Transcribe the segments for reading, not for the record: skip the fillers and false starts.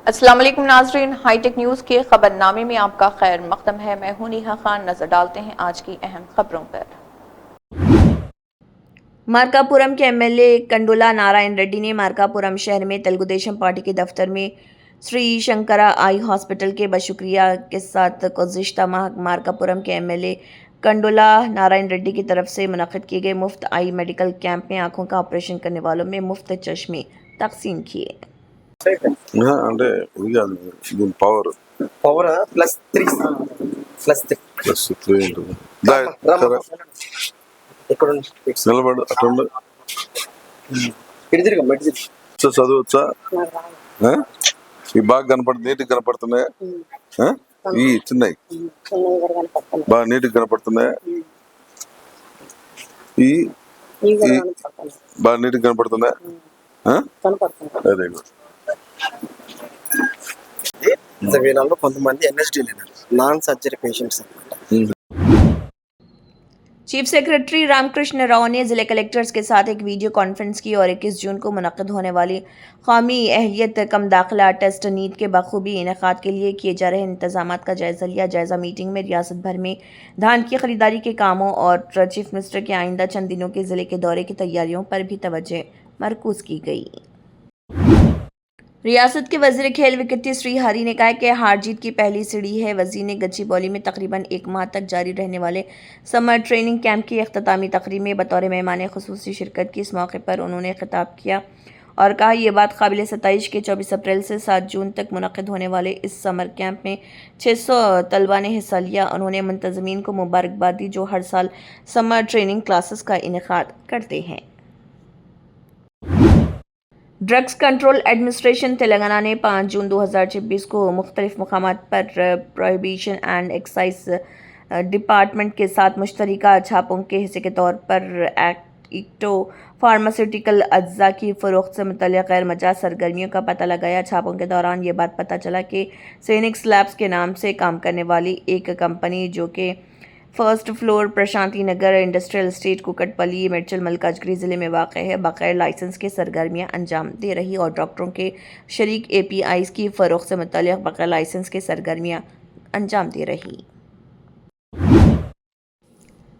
अस्सलाम वालेकुम नाज़रीन, हाईटेक न्यूज़ के खबरनामे में आपका खैर मक़दम है। मैं हूं नेहा खान। नजर डालते हैं आज की अहम खबरों पर। मार्कापुरम के एमएलए कंडोला नारायण रेड्डी ने मार्कापुरम शहर में तेलुगुदेशम पार्टी के दफ्तर में श्री शंकरा आई हॉस्पिटल के बशुक्रिया के साथ गुज़िश्ता माह मार्कापुरम के एमएलए कंडोला नारायण रेड्डी की तरफ से मुनक़िद किए गए मुफ्त आई मेडिकल कैंप में आंखों का ऑपरेशन करने वालों में मुफ्त चश्मे तकसीम किए। అంటే ఇది కాదు దీని పవర్ +3 ఉంటుంది నిలబడు అటుండు చదవచ్చా ఇవి బాగా కనపడుతుంది నీట్గా కనపడుతున్నాయి ఈ చిన్నవి బాగా నీట్గా కనపడుతున్నాయి ఈ బాగా నీట్గా కనపడుతున్నాయి వెరీ గుడ్ వీళ్ళలో కొంతమంది ఎన్ఎస్డి నాన్ సర్జరీ పేషెంట్స్ అన్నమాట। चीफ सेक्रेटरी रामकृष्ण राव ने जिले कलेक्टर्स के साथ एक वीडियो कॉन्फ्रेंस की और 21 जून को मुनक़िद होने वाली क़ौमी अहलियत कम दाखिला टेस्ट नीट के बखूबी इनेकाद के लिए किए जा रहे इंतजामात का जायज़ा लिया। जायज़ा मीटिंग में रियासत भर में धान की खरीदारी के कामों और चीफ मिनिस्टर के आइंदा चंद दिनों के ज़िले के दौरे की तैयारियों पर भी तवज्जो मरकूज़ की गई। रियासत के वज़ीर खेल विकेटी श्री हरी ने कहा कि हार जीत की पहली सीढ़ी है। वज़ीर ने गच्चीबौली में तकरीबन 1 माह तक जारी रहने वाले समर ट्रेनिंग कैंप की अख्तामी तकरीब में बतौर मेहमान खुसूसी शिरकत की। इस मौके पर उन्होंने खिताब किया और कहा यह बात काबिल सताइश के 24 अप्रैल से 7 जून तक मुनक़िद होने वाले इस समर कैंप में 600 तलबा ने हिस्सा लिया। उन्होंने मुंतज़मीन को मुबारकबाद दी जो हर साल समर ट्रेनिंग क्लासेस का इनेकाद करते हैं। ड्रग्स कंट्रोल एडमिनिस्ट्रेशन तेलंगाना ने 5 जून 2026 को मुख्तलिफ मकामात पर प्रोहिबिशन एंड एक्साइज डिपार्टमेंट के साथ मुश्तरका छापों के हिस्से के तौर पर एक्टो फार्मास्यूटिकल अज्जा की फ़रोख्त से मुतल्लिक़ गैर मजाज सरगर्मियों का पता लगाया। छापों के दौरान ये बात पता चला कि सेनिक्स लैब्स के नाम से काम करने वाली एक कंपनी जो कि फर्स्ट फ्लोर प्रशांति नगर इंडस्ट्रियल एस्टेट कुकटपल्ली मिर्चल मलकाजगिरी ज़िले में वाक़ है बग़ैर लाइसेंस के सरगर्मियाँ अंजाम दे रही और डॉक्टरों के शरीक APIs की फ़रोख्त से मुतल्लिक़ बग़ैर लाइसेंस के सरगर्मियाँ अंजाम दे रही।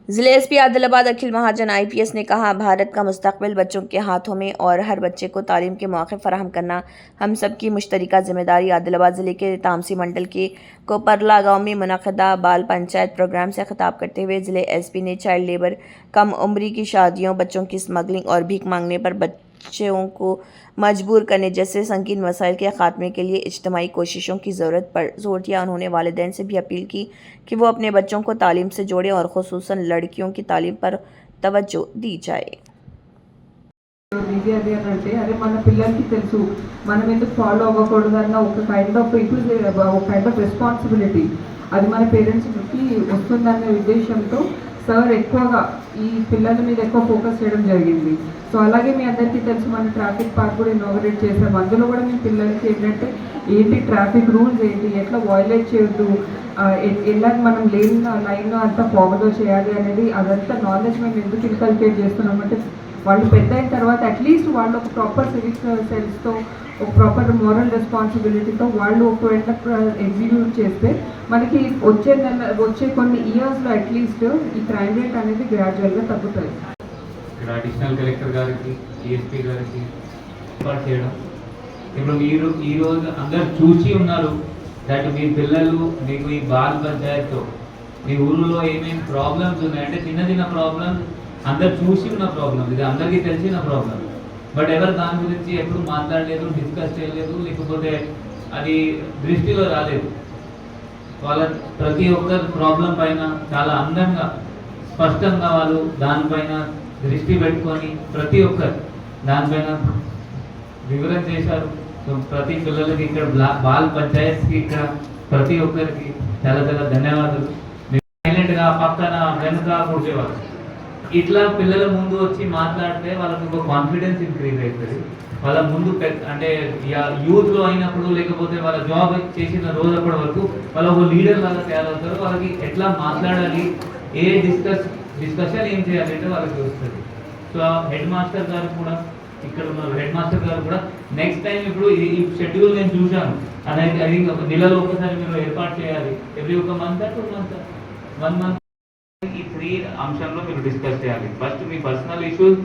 ज़िले SP आदिलाबाद अखिल महाजन IPS ने कहा भारत का मुस्तक़बिल बच्चों के हाथों में और हर बच्चे को तालीम के मौक़े फ़राहम करना हम सब की मुश्तरका ज़िम्मेदारी। आदिलाबाद ज़िले के तामसी मंडल के कोपरला गांव में मुनक़दा बाल पंचायत प्रोग्राम से ख़िताब करते हुए ज़िले SP ने चाइल्ड लेबर, कम उम्री की शादियों, बच्चों की स्मगलिंग और भीख मांगने पर बच्चों को मजबूर करने जैसे संगीन मसाइल के ख़ात्मे के लिए इज्तिमाई कोशिशों की ज़रूरत पर जोर दिया। उन्होंने वालिदैन से भी अपील की कि वो अपने बच्चों को तालीम से जोड़ें और ख़ुसूसन लड़कियों की तालीम पर तवज्जो दी जाए। अरे मन పిల్లలకి తెలుసు మనం ఎందుకు ఫాలో అవ్వకూడదన్న ఒక కైండ్ ఆఫ్ రెస్పాన్సిబిలిటీ అది మన పేరెంట్స్కి వస్తుందనే ఉద్దేశంతో సార్ ఎక్కువగా ఈ పిల్లల మీద ఎక్కువ ఫోకస్ చేయడం జరిగింది। సో అలాగే మీ అందరికీ తెలుసు మనం ట్రాఫిక్ పార్క్ కూడా ఇనాగరేట్ చేసాం। అందులో కూడా మీ పిల్లలకి ఏంటి ట్రాఫిక్ రూల్స్ ఏంటి, ఎట్లా వయలేట్ చేయొద్దు, ఎలా మనం లైన్ అంతా ఫాలో చేయాలి అనేది అదంతా నాలెడ్జ్ మేము ఎందుకు ఇన్కల్కేట్ చేస్తున్నామంటే వాళ్ళు పెద్ద అయిన తర్వాత అట్లీస్ట్ వాళ్ళు ఒక ప్రాపర్ సివిక్స్ సెన్స్తో ఒక ప్రాపర్ మోరల్ రెస్పాన్సిబిలిటీతో వాళ్ళు ఒకవేళ ఎగ్జిక్యూట్ చేస్తే మనకి వచ్చే కొన్ని ఇయర్స్లో అట్లీస్ట్ ఈ క్రైమ్ రేట్ అనేది గ్రాడ్యువల్గా తగ్గుతుంది। అడిషనల్ కలెక్టర్ గారికి ESP గారికి ఏర్పాటు చేయడం ఇప్పుడు మీరు ఈరోజు అందరు చూసి ఉన్నారు దట్ మీ పిల్లలు మీకు ఈ బాల్ పంచాయత్తో మీ ఊళ్ళో ఏమేమి ప్రాబ్లమ్స్ ఉన్నాయంటే చిన్న చిన్న ప్రాబ్లమ్స్ అందరు చూసి ఉన్న ప్రాబ్లమ్, ఇది అందరికీ తెలిసిన ప్రాబ్లం, బట్ ఎవరు దాని గురించి ఎప్పుడు మాట్లాడలేదు, డిస్కస్ చేయలేదు, లేకపోతే అది దృష్టిలో రాలేదు। వాళ్ళ ప్రతి ఒక్కరి ప్రాబ్లం పైన చాలా అందంగా స్పష్టంగా వాళ్ళు దానిపైన దృష్టి పెట్టుకొని ప్రతి ఒక్కరు దానిపైన వివరణ చేశారు। సో ప్రతి పిల్లలకి ఇక్కడ బాల్ పంచాయత్కి ఇక్కడ ప్రతి ఒక్కరికి చాలా చాలా ధన్యవాదాలు। సైలెంట్గా పక్కన వెనుక కూర్చేవారు ఇట్లా పిల్లల ముందు వచ్చి మాట్లాడితే వాళ్ళకి ఒక కాన్ఫిడెన్స్ ఇంక్రీజ్ అవుతుంది। వాళ్ళ ముందు అంటే యూత్లో అయినప్పుడు లేకపోతే వాళ్ళ జాబ్ చేసిన రోజు అప్పటి వరకు వాళ్ళ ఒక లీడర్ లాగా తయారవుతారు। వాళ్ళకి ఎట్లా మాట్లాడాలి, డిస్కషన్ ఏం చేయాలి అంటే వాళ్ళకి వస్తుంది। సో హెడ్ మాస్టర్ గారు కూడా ఇక్కడ ఉన్న హెడ్ మాస్టర్ గారు కూడా నెక్స్ట్ టైం ఇప్పుడు ఈ షెడ్యూల్ నేను చూశాను, అది ఒక నెలలో ఒకసారి మీరు ఏర్పాటు చేయాలి. ఎవ్రీ ఒక మంత్ 2 మంత్స్ 1 మంత్ ఈ 3 అంశంలో మీరు డిస్కస్ చేయాలి. ఫస్ట్ మీ పర్సనల్ ఇష్యూస్,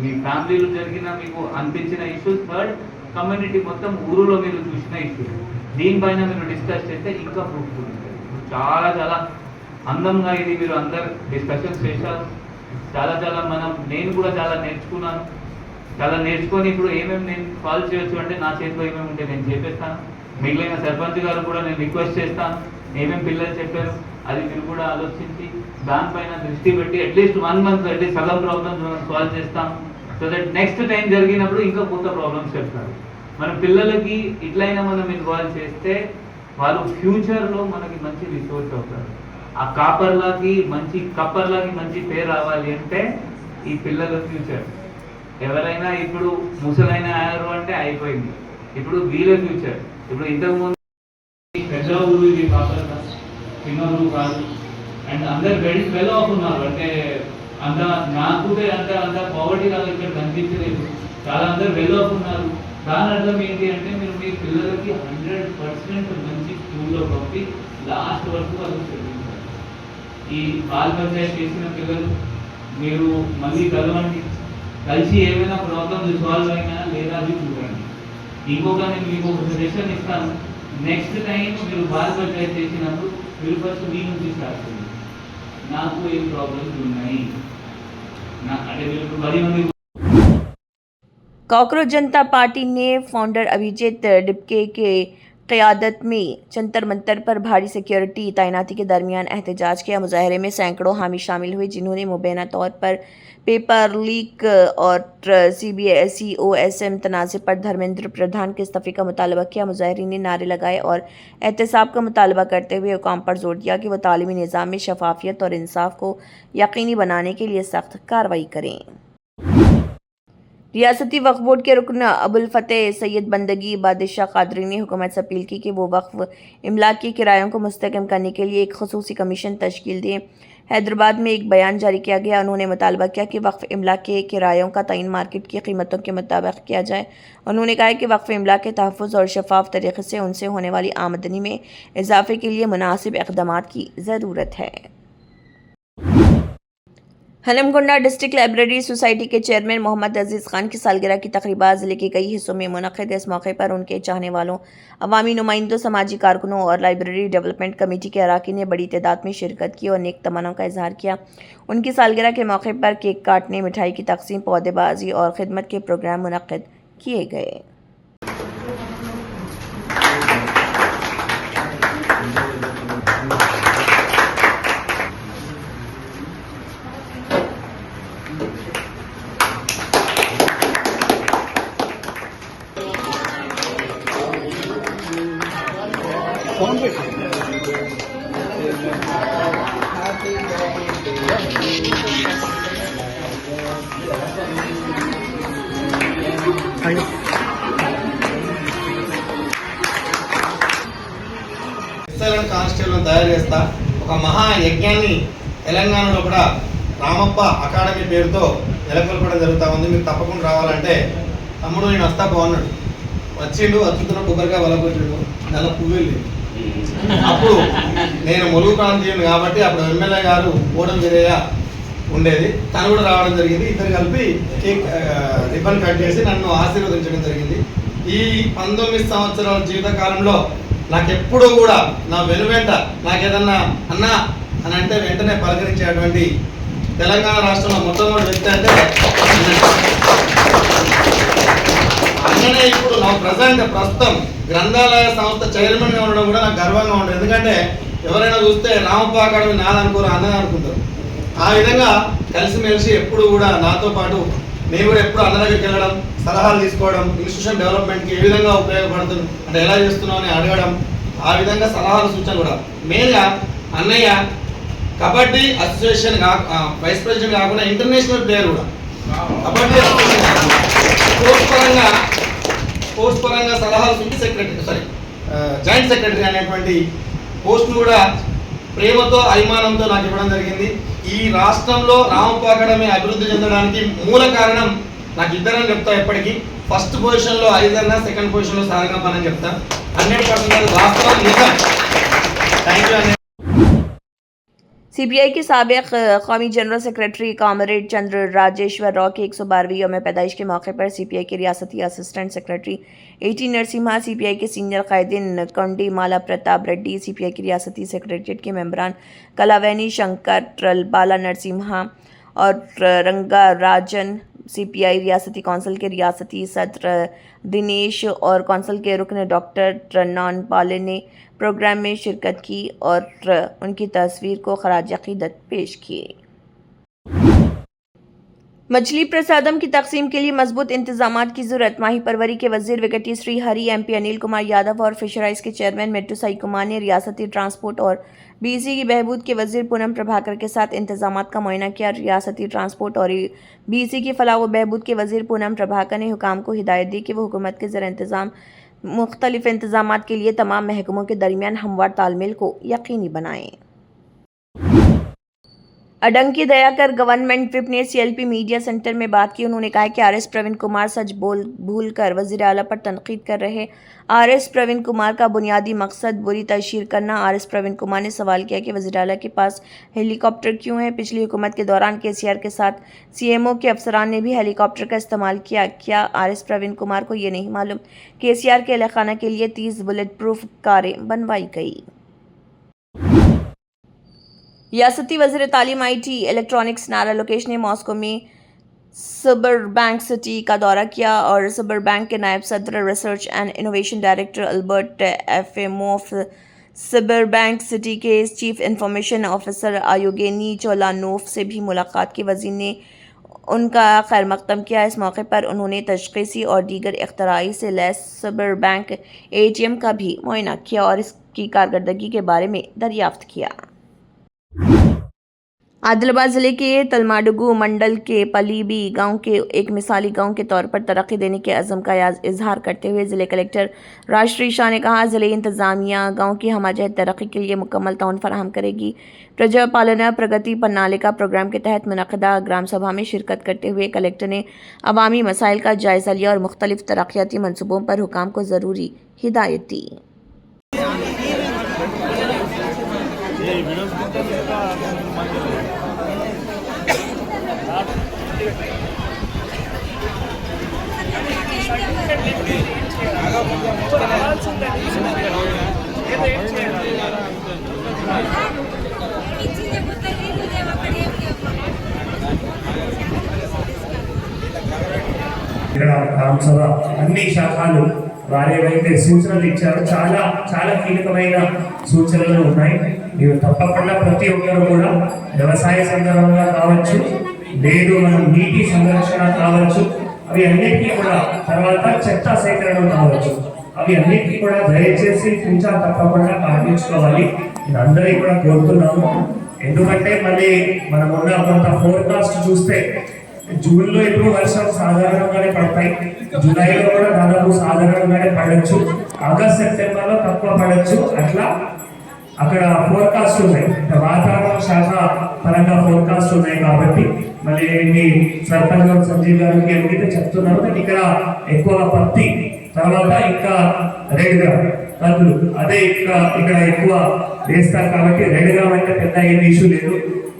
మీ ఫ్యామిలీలో జరిగిన మీకు అనిపించిన ఇష్యూస్, థర్డ్ కమ్యూనిటీ మొత్తం ఊరులో మీరు చూసిన ఇష్యూస్, దీనిపైన మీరు డిస్కస్ చేస్తే ఇంకా ఫ్రూట్ఫుల్ ఉంటుంది. చాలా చాలా అందంగా ఇది మీరు అందరు డిస్కషన్స్ చేశారు. చాలా నేను కూడా చాలా నేర్చుకొని ఇప్పుడు ఏమేమి నేను కాల్ చేయొచ్చు అంటే నా చేతిలో ఏమేమి ఉంటే నేను చెప్పేస్తాను. మిగిలిన సర్పంచ్ గారు కూడా నేను రిక్వెస్ట్ చేస్తాను, ఏమేమి పిల్లలు చెప్పారు అది మీరు కూడా ఆలోచించి దానిపైన దృష్టి పెట్టి అట్లీస్ట్ 1 మంత్ అట్లీస్ట్ సగం ప్రాబ్లమ్స్ మనం సాల్వ్ చేస్తాం. సో దట్ నెక్స్ట్ టైం జరిగినప్పుడు ఇంకా కొత్త ప్రాబ్లమ్స్ చెప్తారు. మన పిల్లలకి ఇట్లయినా మనం ఇన్వాల్వ్ చేస్తే వాళ్ళు ఫ్యూచర్లో మనకి మంచి రిసోర్స్ అవుతారు. ఆ కప్పర్లాకి మంచి పేరు రావాలి అంటే ఈ పిల్లల ఫ్యూచర్. ఎవరైనా ఇప్పుడు ముసలైన అయ్యారు అంటే అయిపోయింది, ఇప్పుడు వీళ్ళ ఫ్యూచర్. ఇప్పుడు ఇంతకుముందు పెద్ద ఊరు ఇది కాపర్లా, చిన్న ఊరు కాదు. అండ్ అందరు వెల్ ఆఫ్ ఉన్నారు, అంటే అంత పవర్టీ లాగా ఇక్కడ కనిపించలేదు. చాలా అందరు వెల్ ఆఫ్ ఉన్నారు. దాని అర్థం ఏంటి అంటే మీరు మీ పిల్లలకి 100% మంచి స్కూల్లో పంపి లాస్ట్ వరకు వాళ్ళు చదివించాలి. ఈ బాల్ పంచాయతీ చేసిన పిల్లలు మీరు మళ్ళీ కలిసి ఏమైనా ప్రాబ్లమ్స్ సాల్వ్ అయినా లేదా అది చూడండి. నేను మీకు ఒక సజెషన్ ఇస్తాను, నెక్స్ట్ టైం మీరు బాల్ పంచాయతీ చేసినప్పుడు మీరు ఫస్ట్ మీ నుంచి స్టార్ట్ చేయండి. నాకు ఏం ప్రాబ్లమ్స్ ఉన్నాయి అంటే మీరు 10 మంది. कॉकरोच जनता पार्टी ने फाउंडर अभिजीत डिपके के क़यादत में जंतर मंतर पर भारी सिक्योरिटी तैनाती के दरमियान एहतजाज किया। मुजाहरे में सैकड़ों हामी शामिल हुए, जिन्होंने मुबैना तौर पर पेपर लीक और CBSE-OSM तनाज़े पर धर्मेंद्र प्रधान के इस्तीफे का मुतालबा किया। मुजाहरीन ने नारे लगाए और एहतसाब का मुतालबा करते हुए हुकाम पर जोर दिया कि वह तालीमी निज़ाम में शफाफियत और इंसाफ को यकीनी बनाने के लिए सख्त कार्रवाई करें। रियासती वक्फ बोर्ड के रुकन अबुल फतेह सैयद बंदगी बादशाह कादरी ने हुकूमत से अपील की कि वो वक्फ इमलाक के किरायों को मुस्तहकम करने के लिए एक खसूसी कमीशन तश्कील दें। हैदराबाद में एक बयान जारी किया गया। उन्होंने मुतालबा किया कि वक्फ इमलाक के किरायों का तयन मार्केट की कीमतों के मुताबिक किया जाए। उन्होंने कहा कि वक्फ इमलाक के तहफ़्फ़ुज़ और शफाफ तरीक़े से उनसे होने वाली आमदनी में इजाफे के लिए मुनासिब इक़दामात की ज़रूरत है। हनमकुंडा डिस्ट्रिक्ट लाइब्रेरी सोसाइटी के चेयरमैन मोहम्मद अजीज़ खान की सालगिरह की तकरीबात ज़िले के कई हिस्सों में मुनक़िद। इस मौके पर उनके चाहने वालों, अवामी नुमाइंदों, समाजी कारकुनों और लाइब्रेरी डेवलपमेंट कमेटी के अरकान ने बड़ी तादाद में शिरकत की और नेक तमन्नाओं का इजहार किया। उनकी सालगिरह के मौके पर केक काटने, मिठाई की तकसीम, पौधेबाजी और खिदमत के प्रोग्राम मुनक़िद किए गए। కానిస్టేబుల్ తయారు చేస్తా ఒక మహా యజ్ఞాన్ని తెలంగాణలో కూడా రామప్ప అకాడమీ పేరుతో నెలకొల్పడం జరుగుతూ ఉంది. మీరు తప్పకుండా రావాలంటే తమ్ముడు నేను వస్తా బాగున్నాడు, వచ్చుతున్న కొబ్బరిగా వలకొచ్చిండు, నెల పువ్వులు. అప్పుడు నేను ములుగు ప్రాంతీయుని కాబట్టి అప్పుడు ఎమ్మెల్యే గారు ఓడం వీరయ్య ఉండేది, తను కూడా రావడం జరిగింది. ఇద్దరు కలిపి కేక్ రిబ్బన్ కట్ చేసి నన్ను ఆశీర్వదించడం జరిగింది. ఈ 19 సంవత్సరాల జీవిత కాలంలో నాకెప్పుడు కూడా నా వెనువెంట నాకేదన్నా అన్నా అని అంటే వెంటనే పలకరించేటువంటి తెలంగాణ రాష్ట్రంలో మొట్టమొదటి వ్యక్తి అంటే అన్ననే. ఇప్పుడు నా ప్రస్తుతం గ్రంథాలయ సంస్థ చైర్మన్గా ఉండడం కూడా నాకు గర్వంగా ఉండదు. ఎందుకంటే ఎవరైనా చూస్తే రామప్ప అకాడమీ నాదనుకోరు, అన్నది అనుకుంటారు. ఆ విధంగా కలిసిమెలిసి ఎప్పుడు కూడా నాతో పాటు నేను కూడా ఎప్పుడు అన్న దగ్గరికి వెళ్ళడం, సలహాలు తీసుకోవడం, ఇన్స్టిట్యూషన్ డెవలప్మెంట్కి ఏ విధంగా ఉపయోగపడుతుంది అంటే ఎలా చేస్తున్నావు అని అడగడం, ఆ విధంగా సలహాలు సూచనలు కూడా. మెయిన్గా అన్నయ్య కబడ్డీ అసోసియేషన్ వైస్ ప్రెసిడెంట్ కాకుండా ఇంటర్నేషనల్ ప్లేయర్ కూడా. కబడ్డీ స్పోర్ట్స్ పరంగా సలహాలు సూచి జాయింట్ సెక్రటరీ అనేటువంటి పోస్టును కూడా ప్రేమతో అభిమానంతో నాకు ఇవ్వడం జరిగింది. ఈ రాష్ట్రంలో రామప్ప అకాడమీ అభివృద్ధి చెందడానికి మూల కారణం నాకు ఇద్దరని చెప్తా ఎప్పటికీ. ఫస్ట్ పొజిషన్లో 5 అన్నా, సెకండ్ పొజిషన్లో సారంగప్ప అని చెప్తా. 100% వాస్తవం నిజం. థ్యాంక్ యూ అన్నయ్య. सीपीआई के साबिक कौमी जनरल सेक्रेटरी कॉमरेड चंद्र राजेश्वर राव की 112वीं यौम पैदाइश के मौके पर सीपीआई के रियासती assistant secretary eighty Narasimha, CPI के सीनियर कायदीन कंडी माला प्रताप रेड्डी, सीपीआई की रियासती सेक्रेटरीट के मेंबरान कलावैनी शंकर बाला नरसिम्हा और रंगा राजन, सीपीआई रियासती कौंसिल के रियासती सदर दिनेश और कौंसिल के रुकन डॉक्टर नॉन पाले ने प्रोग्राम में शिरकत की और उनकी तस्वीर को खराज अकीदत पेश किए। मछली प्रसादम की तकसीम के लिए मजबूत इंतजामात की जरूरत। माही परवरी के वजीर विकटी श्री हरि, एमपी अनिल कुमार यादव और फिशराइज के चेयरमैन मेट्टू साई कुमार ने रियासती ट्रांसपोर्ट और बीसी की बहबूद के वजीर पूनम प्रभाकर के साथ इंतजामात का मुआयना किया। रियासती ट्रांसपोर्ट और बीसी की फलाह व बहबूद के वजीर पूनम प्रभाकर ने हुकाम को हिदायत दी कि वो हुकूमत के ज़र इंतज़ाम मुख्तलिफ इंतजामात के लिए तमाम महकमों के दरमियान हमवार तालमेल को यकीनी बनाएं। अडंकी दयाकर गवर्नमेंट विप ने सीएलपी मीडिया सेंटर में बात की। उन्होंने कहा कि आरएस प्रवीण कुमार सच भूल कर वज़ीर आला पर तनकीद कर रहे। आरएस प्रवीण कुमार का बुनियादी मकसद बुरी तशहीर करना। आरएस प्रवीण कुमार ने सवाल किया कि वज़ीर आला के पास हेलीकॉप्टर क्यों है। पिछली हुकूमत के दौरान केसीआर के साथ सीएमओ के अफसरान ने भी हेलीकॉप्टर का इस्तेमाल किया। क्या आरएस प्रवीण कुमार को ये नहीं मालूम केसीआर के अहलखाना के लिए 30 बुलेट प्रूफ कारें बनवाई गई। रियासती वज़ीर तालीम आईटी इलेक्ट्रॉनिक्स नारा लोकेश ने मॉस्को में सबर बैंक सिटी का दौरा किया और सबर बैंक के नायब सदर research and innovation director Albert Efimov, Sber bank city के chief information officer Evgeny Cholanov से भी मुलाकात की। वज़ीर ने उनका खैर मकदम किया। इस मौके पर उन्होंने तशख़ीसी और दीगर इख्तराई से लैस सबर बैंक ATM का भी मुआयना किया और इसकी कारकर्दगी के बारे में दरियाफ्त किया। आदिलाबाद ज़िले के तलमाडुगु मंडल के पलीबी गांव के एक मिसाली गांव के तौर पर तरक्की देने के अज़म का इजहार करते हुए ज़िले कलेक्टर राष्ट्रीय शाह ने कहा, ज़िले इंतज़ामिया गांव की हमाजहत तरक्की के लिए मुकम्मल ताउन फराहम करेगी। प्रजा पालना प्रगति प्रणालिका प्रोग्राम के तहत मुनक़दा ग्राम सभा में शिरकत करते हुए कलेक्टर ने अवामी मसाइल का जायज़ा लिया और मुख्तलिफ तरक्याती मनसूबों पर हुकाम को ज़रूरी हिदायत दी। ఇక్కడ గ్రామ సభ అన్ని శాఖలు వారేవైతే సూచనలు ఇచ్చారో చాలా చాలా కీలకమైన సూచనలు ఉన్నాయి. మీరు తప్పకుండా ప్రతి ఒక్కరు కూడా వ్యవసాయ సందర్భంగా కావచ్చు, లేదు మనం నీటి సంరక్షణ కావచ్చు, అవి అన్నిటికీ కూడా తర్వాత చెత్త సేకరణ కావచ్చు, అవి అన్నిటికీ కూడా దయచేసి పూజ తప్పకుండా పాటించుకోవాలి. నేను అందరికీ కూడా కోరుతున్నాము. ఎందుకంటే మళ్ళీ మనం ఉన్న కొంత ఫోర్కాస్ట్ చూస్తే జూన్లో ఇప్పుడు వర్షం సాధారణంగానే పడతాయి, జూలైలో కూడా దాదాపు సాధారణంగానే పడవచ్చు, ఆగస్ట్ సెప్టెంబర్లో తక్కువ పడవచ్చు. అట్లా అక్కడ ఫోర్కాస్ట్ ఉన్నాయి, వాతావరణ శాఖ పరంగా ఫోర్కాస్ట్ ఉన్నాయి. కాబట్టి మళ్ళీ మీ సర్పంచ్ గారు సంజీవ్ గారికి ఏమైతే చెప్తున్నారు, నేను ఇక్కడ ఎక్కువగా పత్తి, తర్వాత ఇంకా రెడ్ గ్రామ్ కందులు, అదే ఇక్కడ ఎక్కువ వేస్తారు. కాబట్టి రెడ్ గ్రామ్ అంటే పెద్ద ఏమి ఇష్యూ లేదు.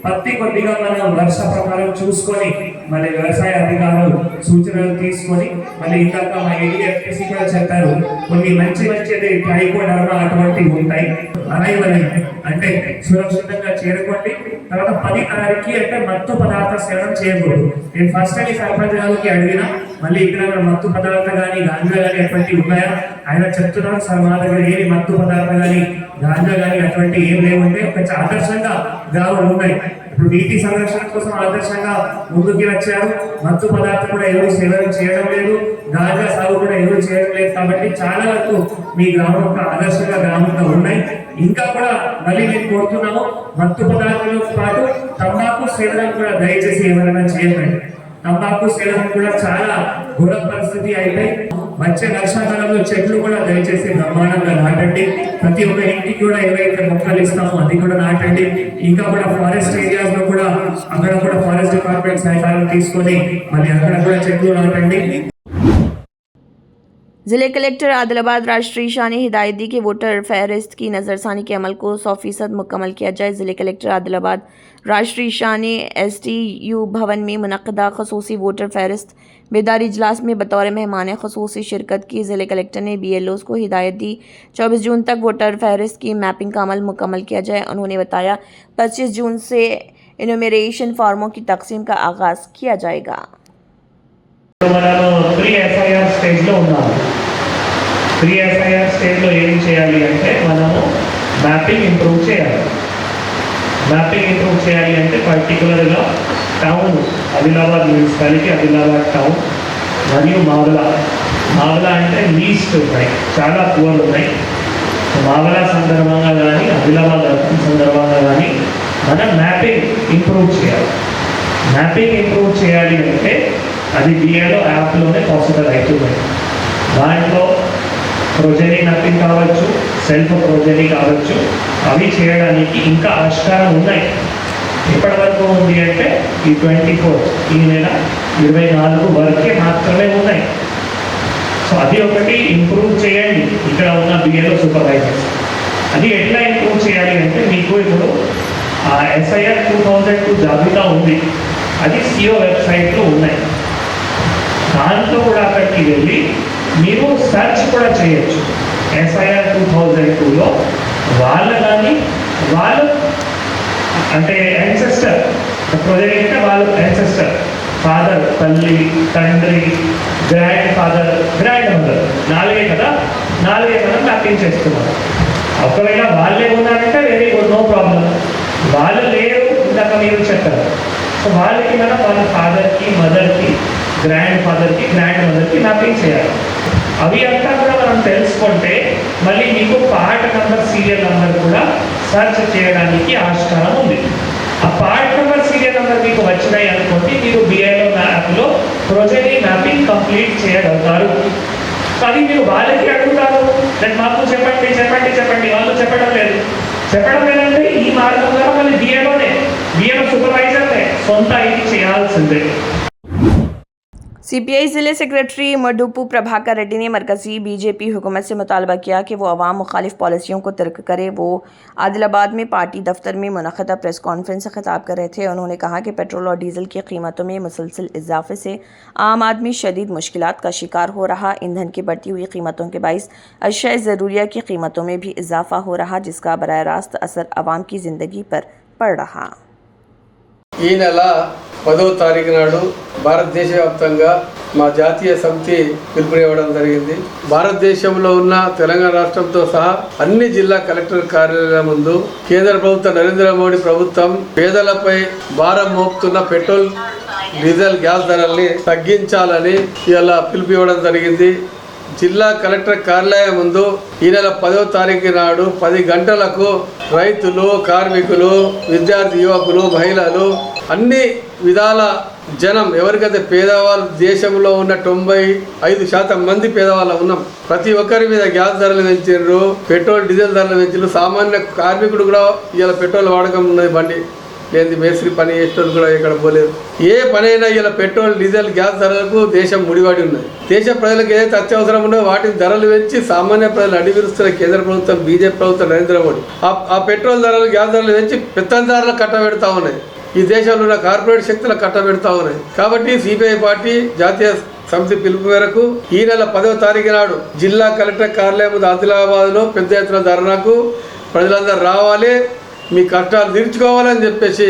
పత్తి కొద్దిగా మనం వర్ష ప్రకారం చూసుకొని మళ్ళీ వ్యవసాయ అధికారులు సూచనలు తీసుకొని మళ్ళీ ఇందాక మా ADFTC కూడా చెప్పారు, కొన్ని మంచి ట్రైకోడర్మా అటువంటివి ఉంటాయి. అరైవల్ అంటే సురక్షితంగా చేరుకోండి. తర్వాత 10 తారీఖు అంటే మత్తు పదార్థ సేవనం చేయకూడదు. నేను ఫస్ట్ టైం సర్పంచ్ గారికి అడిగినా మళ్ళీ ఇక్కడ మత్తు పదార్థ కానీ గాంజా కానీ అటువంటివి ఉన్నాయా, ఆయన చెప్తున్నారు సార్ మా దగ్గర ఏమి మత్తు పదార్థ కానీ గాంజా కానీ అటువంటి ఏం లేవుంటే ఒక ఆదర్శంగా గ్రామాలు ఉన్నాయి. ఇప్పుడు నీటి సంరక్షణ కోసం ఆదర్శంగా ముందుకు వచ్చారు. మత్తు పదార్థం కూడా ఎవరు సేవనం చేయడం లేదు, గాంజా సాగు కూడా ఎవరు చేయడం లేదు. కాబట్టి చాలా వరకు మీ గ్రామం ఆదర్శంగా గ్రామంగా ఉన్నాయి. ఇంకా కూడా మళ్ళీ నేను కోరుతున్నాము, మత్తు పదార్థాలతో పాటు తంబాకు సేవనం కూడా దయచేసి ఎవరైనా చేయకండి. తంబాకు సేవనం కూడా చాలా ఘోర పరిస్థితి అయితే వచ్చే వర్షాకాలంలో చెట్లు కూడా దయచేసి బ్రహ్మాండంగా నాటండి. ప్రతి ఒక్క ఇంటికి కూడా ఏవైతే మొక్కలు ఇస్తామో అది కూడా నాటండి. ఇంకా కూడా ఫారెస్ట్ ఏరియాస్ లో కూడా అక్కడ కూడా ఫారెస్ట్ డిపార్ట్మెంట్ సహకారం తీసుకొని మళ్ళీ అక్కడ కూడా చెట్లు నాటండి. जिले कलेक्टर आदिलाबाद राष्ट्रीय शाह ने हिदायत दी कि वोटर फहरिस्त की नज़रसानी के अमल को 100% मुकम्मल किया जाए। जिले कलेक्टर आदिलाबाद राष्ट्रीय शाह ने STU भवन में मुनक़दा ख़ुसूसी वोटर फहरिस्त बेदारी इजलास में बतौर मेहमान ख़ुसूसी शिरकत की। जिले कलेक्टर ने BLOs को हिदायत दी 24 जून तक वोटर फहरिस्त की मैपिंग का अमल मुकम्मल किया जाए। उन्होंने बताया 25 जून से इनुमरेशन फार्मों की तकसीम का आगाज़ किया जाएगा। మనము ప్రీ ఎఫ్ఐఆర్ స్టేజ్లో ఉన్నాము. ప్రీ ఎఫ్ఐఆర్ స్టేజ్లో ఏం చేయాలి అంటే మనము మ్యాపింగ్ ఇంప్రూవ్ చేయాలి. మ్యాపింగ్ ఇంప్రూవ్ చేయాలి అంటే పర్టికులర్గా town Adilabad municipality, Adilabad town మరియు మావల అంటే లీస్ట్ ఉన్నాయి, చాలా పువర్లు ఉన్నాయి. మావల సందర్భంగా కానీ ఆదిలాబాద్ అర్బన్ సందర్భంగా కానీ మనం మ్యాపింగ్ ఇంప్రూవ్ చేయాలి. మ్యాపింగ్ ఇంప్రూవ్ చేయాలి అంటే అది BLO యాప్లోనే పాసిబుల్ అవుతుంది. దాంట్లో ప్రొజెనీ మ్యాపింగ్ కావచ్చు, సెల్ఫ్ ప్రొజెనీ కావచ్చు, అవి చేయడానికి ఇంకా ఆస్కారం ఉన్నాయి. ఎప్పటి వరకు ఉంది అంటే ఈ 24 ఈ నెల 24 వరకే మాత్రమే ఉన్నాయి. సో అది ఒకటి ఇంప్రూవ్ చేయండి ఇక్కడ ఉన్న BLO సూపర్వైజర్స్. అది ఎట్లా ఇంప్రూవ్ చేయాలి అంటే మీకు ఇప్పుడు SIR 2002 జాబితా ఉంది, అది CO వెబ్సైట్లో ఉన్నాయి. దాంట్లో కూడా అక్కడికి వెళ్ళి మీరు సెర్చ్ కూడా చేయొచ్చు. SIR 2002లో వాళ్ళు అంటే యాన్సెస్టర్ ప్రొజెక్ట్ అంటే వాళ్ళు యాన్సెస్టర్ ఫాదర్, తల్లి, తండ్రి, గ్రాండ్ ఫాదర్, గ్రాండ్ మదర్, 4 కదా, 4 మనం మ్యాపింగ్ చేస్తున్నారు. ఒకవేళ వాళ్ళే ఉన్నారంటే వెరీ గుడ్, నో ప్రాబ్లం. వాళ్ళు లేరు ఇందాక మీరు చెప్పారు, సో వాళ్ళకి మనం వాళ్ళ ఫాదర్కి, మదర్కి, గ్రాండ్ ఫాదర్కి, గ్రాండ్ మదర్కి మ్యాపింగ్ చేయాలి. అవి అంతా కూడా మనం తెలుసుకుంటే మళ్ళీ మీకు పార్ట్ నెంబర్, సీరియల్ నెంబర్ కూడా సెర్చ్ చేయడానికి ఆస్కారం ఉంది. ఆ పార్ట్ నెంబర్, సీరియల్ నెంబర్ మీకు వచ్చినాయి అనుకోండి, మీరు BLO యాప్లో ప్రొజెనీ మ్యాపింగ్ కంప్లీట్ చేయగలుగుతారు. అది మీరు వాళ్ళకి అడుగుతారు, దాన్ని మాకు చెప్పండి, వాళ్ళు చెప్పడం లేదంటే ఈ మార్గం ద్వారా మళ్ళీ BLO సూపర్వైజర్నే సొంత ఇది చేయాల్సిందే. CPI ज़िले सेक्रेटरी मडुपू प्रभाकर रेड्डी ने मरकज़ी BJP हुकूमत से मुतालबा किया कि वो अवाम मुखालिफ पॉलिसियों को तर्क करे। वो आदिलाबाद में पार्टी दफ्तर में मुनक़दा प्रेस कॉन्फ्रेंस से खिताब कर रहे थे। उन्होंने कहा कि पेट्रोल और डीज़ल की कीमतों में मुसलसल इजाफे से आम आदमी शदीद मुश्किलात का शिकार हो रहा। ईंधन की बढ़ती हुई कीमतों के बाइस अशिया ज़रूरिया की कीमतों में भी इजाफा हो रहा, जिसका बराह रास्त असर आवाम की ज़िंदगी पर पड़ रहा। ఈ నెల 10వ తారీఖు నాడు భారతదేశ వ్యాప్తంగా మా జాతీయ సమితి పిలుపునివ్వడం జరిగింది. భారతదేశంలో ఉన్న తెలంగాణ రాష్ట్రంతో సహా అన్ని జిల్లా కలెక్టర్ కార్యాలయాల ముందు కేంద్ర ప్రభుత్వం, నరేంద్ర మోడీ ప్రభుత్వం పేదలపై భారం మోపుతున్న పెట్రోల్, డీజిల్, గ్యాస్ ధరల్ని తగ్గించాలని ఇలా పిలుపునివ్వడం జరిగింది. జిల్లా కలెక్టర్ కార్యాలయం ముందు ఈ నెల 10వ తారీఖు నాడు 10 గంటలకు రైతులు, కార్మికులు, విద్యార్థి యువకులు, మహిళలు, అన్ని విధాల జనం, ఎవరికైతే పేదవాళ్ళు, దేశంలో ఉన్న 95% మంది పేదవాళ్ళు ఉన్నాం. ప్రతి ఒక్కరి మీద గ్యాస్ ధరలు పెంచారు, పెట్రోల్, డీజిల్ ధరలు పెంచారు. సామాన్య కార్మికుడు కూడా ఇలా పెట్రోల్ వాడకం ఉన్నది. బండి లేని మేస్త్రి పని చేసేటోళ్ళు కూడా ఇక్కడ పోలేదు. ఏ పనైనా ఇలా పెట్రోల్, డీజిల్, గ్యాస్ ధరలకు దేశం ముడిపడి ఉన్నది. దేశ ప్రజలకు ఏదైతే అత్యవసరం ఉన్నదో వాటిని ధరలు పెంచి సామాన్య ప్రజలు అడిగిరుస్తున్న కేంద్ర ప్రభుత్వం, BJP ప్రభుత్వం, నరేంద్ర మోడీ ఆ పెట్రోల్ ధరలు, గ్యాస్ ధరలు పెంచి పెత్తందారులకు కట్టబెడతా ఉన్నాయి. ఈ దేశంలో ఉన్న కార్పొరేట్ శక్తులకు కట్టబెడతా ఉన్నాయి. కాబట్టి CPI పార్టీ జాతీయ సమితి పిలుపు మేరకు ఈ నెల 10వ తారీఖు నాడు జిల్లా కలెక్టర్ కార్యాలయం ఆదిలాబాద్లో పెద్ద ఎత్తున ధర్నాకు ప్రజలందరూ రావాలి, మీ కష్టాలు తీర్చుకోవాలని చెప్పేసి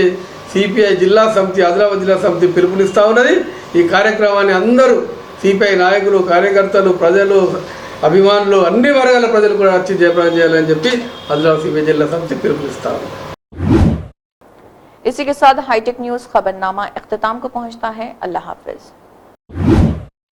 CPI జిల్లా సమితి, ఆదిలాబాద్ జిల్లా సమితి పిలుపునిస్తూ ఉన్నది. ఈ కార్యక్రమాన్ని అందరూ CPI నాయకులు, కార్యకర్తలు, ప్రజలు, అభిమానులు, అన్ని వర్గాల ప్రజలు కూడా వచ్చి జయప్రదం చేయాలని చెప్పి ఆదిలాబాద్ CPI జిల్లా సమితి పిలుపునిస్తూ ఉంది. इसी के साथ हाईटेक न्यूज़ खबरनामा इख्तिताम को पहुंचता है। अल्लाह हाफिज।